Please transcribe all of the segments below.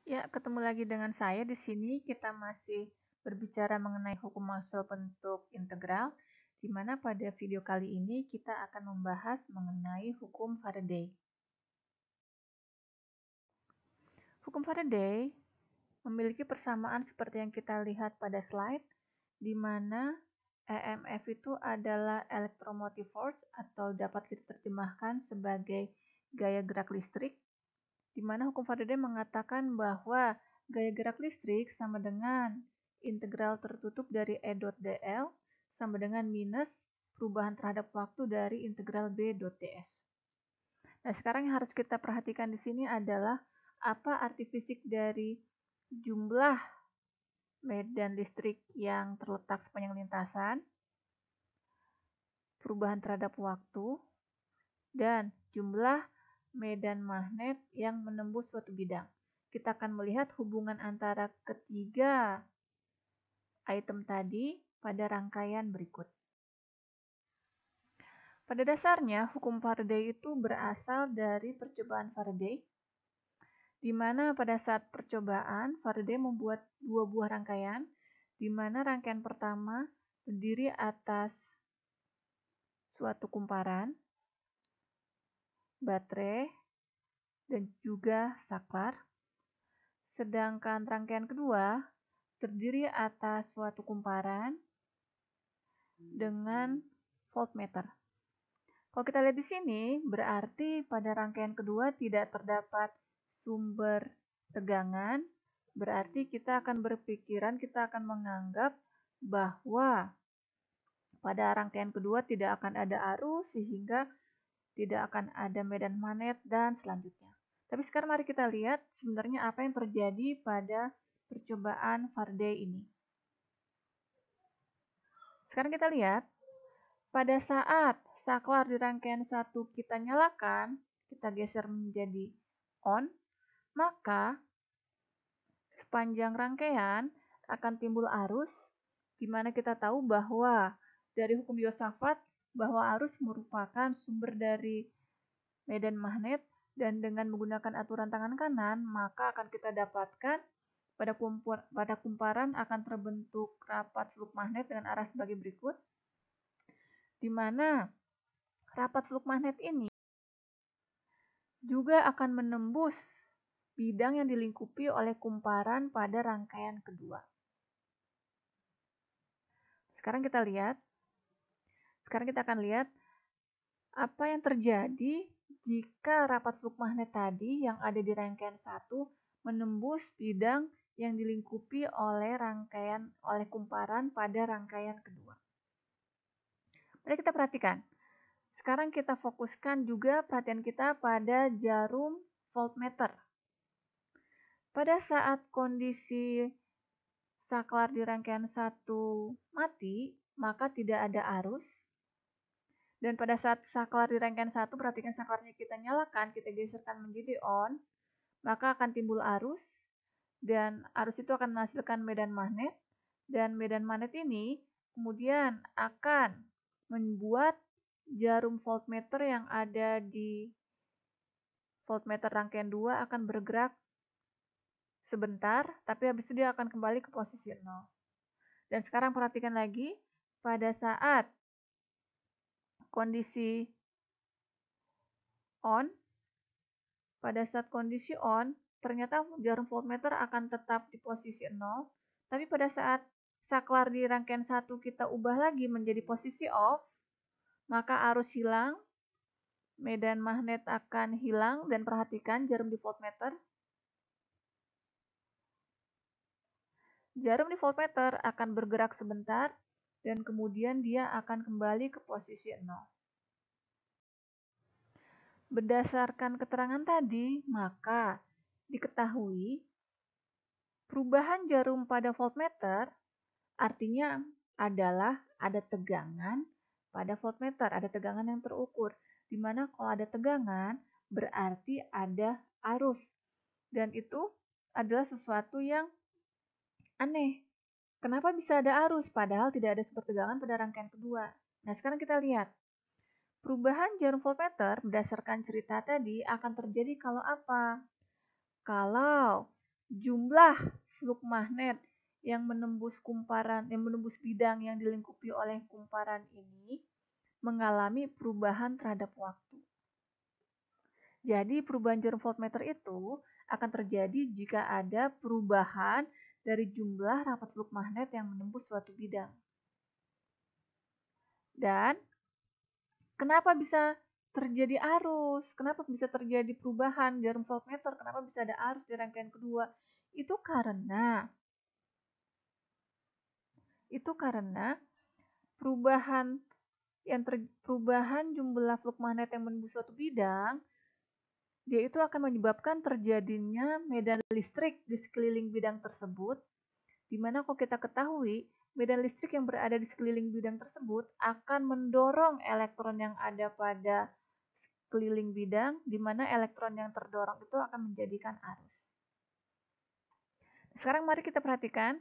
Ya, ketemu lagi dengan saya di sini. Kita masih berbicara mengenai hukum Maxwell bentuk integral, di mana pada video kali ini kita akan membahas mengenai hukum Faraday. Hukum Faraday memiliki persamaan seperti yang kita lihat pada slide, di mana EMF itu adalah electromotive force atau dapat kita terjemahkan sebagai gaya gerak listrik, di mana hukum Faraday mengatakan bahwa gaya gerak listrik sama dengan integral tertutup dari E dot dl sama dengan minus perubahan terhadap waktu dari integral B dot ds. Nah, sekarang yang harus kita perhatikan di sini adalah apa arti fisik dari jumlah medan listrik yang terletak sepanjang lintasan, perubahan terhadap waktu, dan jumlah medan magnet yang menembus suatu bidang. Kita akan melihat hubungan antara ketiga item tadi pada rangkaian berikut. Pada dasarnya, hukum Faraday itu berasal dari percobaan Faraday, di mana pada saat percobaan, Faraday membuat dua buah rangkaian, di mana rangkaian pertama terdiri atas suatu kumparan, baterai, dan juga saklar. Sedangkan rangkaian kedua terdiri atas suatu kumparan dengan voltmeter. Kalau kita lihat di sini, berarti pada rangkaian kedua tidak terdapat sumber tegangan, berarti kita akan berpikiran, kita akan menganggap bahwa pada rangkaian kedua tidak akan ada arus, sehingga tidak akan ada medan magnet, dan selanjutnya. Tapi sekarang mari kita lihat sebenarnya apa yang terjadi pada percobaan Faraday ini. Sekarang kita lihat, pada saat saklar di rangkaian 1 kita nyalakan, kita geser menjadi on, maka sepanjang rangkaian akan timbul arus, di mana kita tahu bahwa dari hukum Biot-Savart bahwa arus merupakan sumber dari medan magnet, dan dengan menggunakan aturan tangan kanan, maka akan kita dapatkan pada kumparan akan terbentuk rapat fluk magnet dengan arah sebagai berikut, di mana rapat fluk magnet ini juga akan menembus bidang yang dilingkupi oleh kumparan pada rangkaian kedua. Sekarang kita akan lihat apa yang terjadi jika rapat fluk magnet tadi yang ada di rangkaian 1 menembus bidang yang dilingkupi oleh kumparan pada rangkaian kedua. Mari kita perhatikan. Sekarang kita fokuskan juga perhatian kita pada jarum voltmeter. Pada saat kondisi saklar di rangkaian 1 mati, maka tidak ada arus. Dan pada saat saklar di rangkaian 1, perhatikan saklarnya kita nyalakan, kita geserkan menjadi on, maka akan timbul arus, dan arus itu akan menghasilkan medan magnet, dan medan magnet ini kemudian akan membuat jarum voltmeter yang ada di voltmeter rangkaian 2 akan bergerak sebentar, tapi habis itu dia akan kembali ke posisi 0. Dan sekarang perhatikan lagi, pada saat kondisi on, ternyata jarum voltmeter akan tetap di posisi 0, tapi pada saat saklar di rangkaian 1 kita ubah lagi menjadi posisi off, maka arus hilang, medan magnet akan hilang, dan perhatikan jarum di voltmeter. Jarum di voltmeter akan bergerak sebentar, dan kemudian dia akan kembali ke posisi 0. Berdasarkan keterangan tadi, maka diketahui perubahan jarum pada voltmeter artinya adalah ada tegangan pada voltmeter, ada tegangan yang terukur. Di mana kalau ada tegangan berarti ada arus. Dan itu adalah sesuatu yang aneh. Kenapa bisa ada arus padahal tidak ada sumber tegangan pada rangkaian kedua? Nah, sekarang kita lihat. Perubahan jarum voltmeter berdasarkan cerita tadi akan terjadi kalau apa? Kalau jumlah fluk magnet yang menembus bidang yang dilingkupi oleh kumparan ini mengalami perubahan terhadap waktu. Jadi perubahan jarum voltmeter itu akan terjadi jika ada perubahan dari jumlah rapat fluk magnet yang menembus suatu bidang. Dan kenapa bisa terjadi arus? Kenapa bisa terjadi perubahan jarum voltmeter? Kenapa bisa ada arus di rangkaian kedua? Itu karena perubahan jumlah fluk magnet yang menembus suatu bidang, dia itu akan menyebabkan terjadinya medan listrik di sekeliling bidang tersebut, di mana kalau kita ketahui, medan listrik yang berada di sekeliling bidang tersebut akan mendorong elektron yang ada pada sekeliling bidang, di mana elektron yang terdorong itu akan menjadikan arus. Sekarang mari kita perhatikan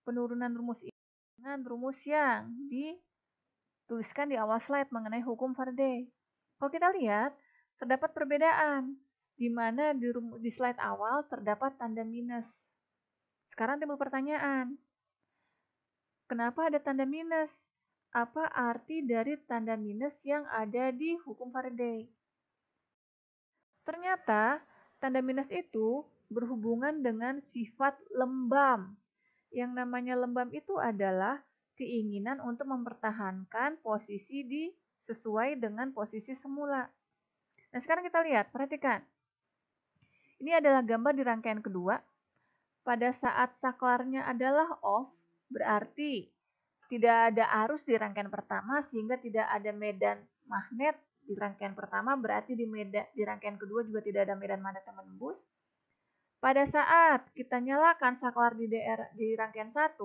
penurunan rumus ini dengan rumus yang dituliskan di awal slide mengenai hukum Faraday. Kalau kita lihat, terdapat perbedaan, di mana di slide awal terdapat tanda minus. Sekarang timbul pertanyaan, kenapa ada tanda minus? Apa arti dari tanda minus yang ada di hukum Faraday? Ternyata, tanda minus itu berhubungan dengan sifat lembam. Yang namanya lembam itu adalah keinginan untuk mempertahankan posisi sesuai dengan posisi semula. Nah, sekarang kita lihat, perhatikan. Ini adalah gambar di rangkaian kedua. Pada saat saklarnya adalah off, berarti tidak ada arus di rangkaian pertama sehingga tidak ada medan magnet di rangkaian pertama, berarti di rangkaian kedua juga tidak ada medan magnet yang menembus. Pada saat kita nyalakan saklar di rangkaian 1,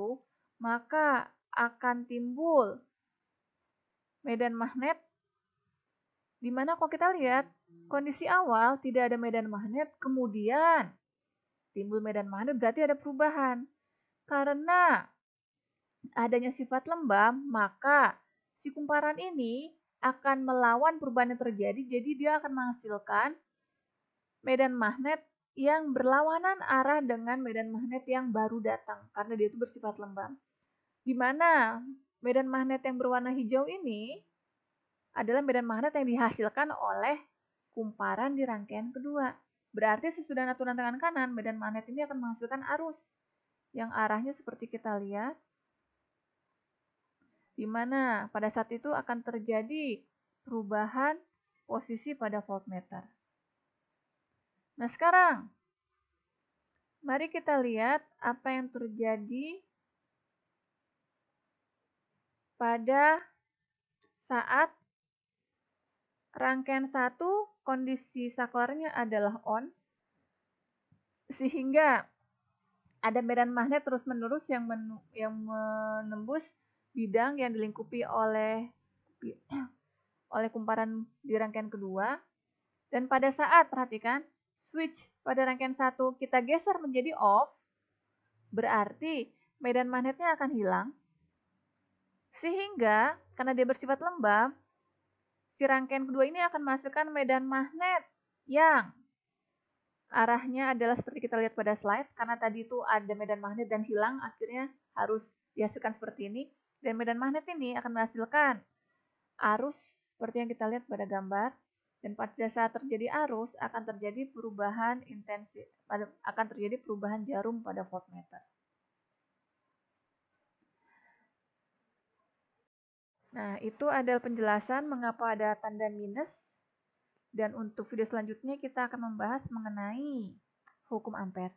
maka akan timbul medan magnet, di mana kalau kita lihat kondisi awal tidak ada medan magnet, kemudian timbul medan magnet, berarti ada perubahan. Karena adanya sifat lembam, maka si kumparan ini akan melawan perubahan yang terjadi, jadi dia akan menghasilkan medan magnet yang berlawanan arah dengan medan magnet yang baru datang, karena dia itu bersifat lembam. Di mana medan magnet yang berwarna hijau ini adalah medan magnet yang dihasilkan oleh kumparan di rangkaian kedua. Berarti sesudah aturan tangan kanan, medan magnet ini akan menghasilkan arus yang arahnya seperti kita lihat, di mana pada saat itu akan terjadi perubahan posisi pada voltmeter. Nah, sekarang mari kita lihat apa yang terjadi pada saat rangkaian 1 kondisi saklarnya adalah on, sehingga ada medan magnet terus-menerus yang menembus bidang yang dilingkupi oleh kumparan di rangkaian kedua. Dan pada saat, perhatikan, switch pada rangkaian 1 kita geser menjadi off, berarti medan magnetnya akan hilang. Sehingga, karena dia bersifat lembab, si rangkaian kedua ini akan menghasilkan medan magnet yang arahnya adalah seperti kita lihat pada slide, karena tadi itu ada medan magnet dan hilang, akhirnya harus dihasilkan seperti ini. Dan medan magnet ini akan menghasilkan arus seperti yang kita lihat pada gambar. Dan pada saat terjadi arus, akan terjadi perubahan jarum pada voltmeter. Nah, itu adalah penjelasan mengapa ada tanda minus. Dan untuk video selanjutnya kita akan membahas mengenai hukum ampere.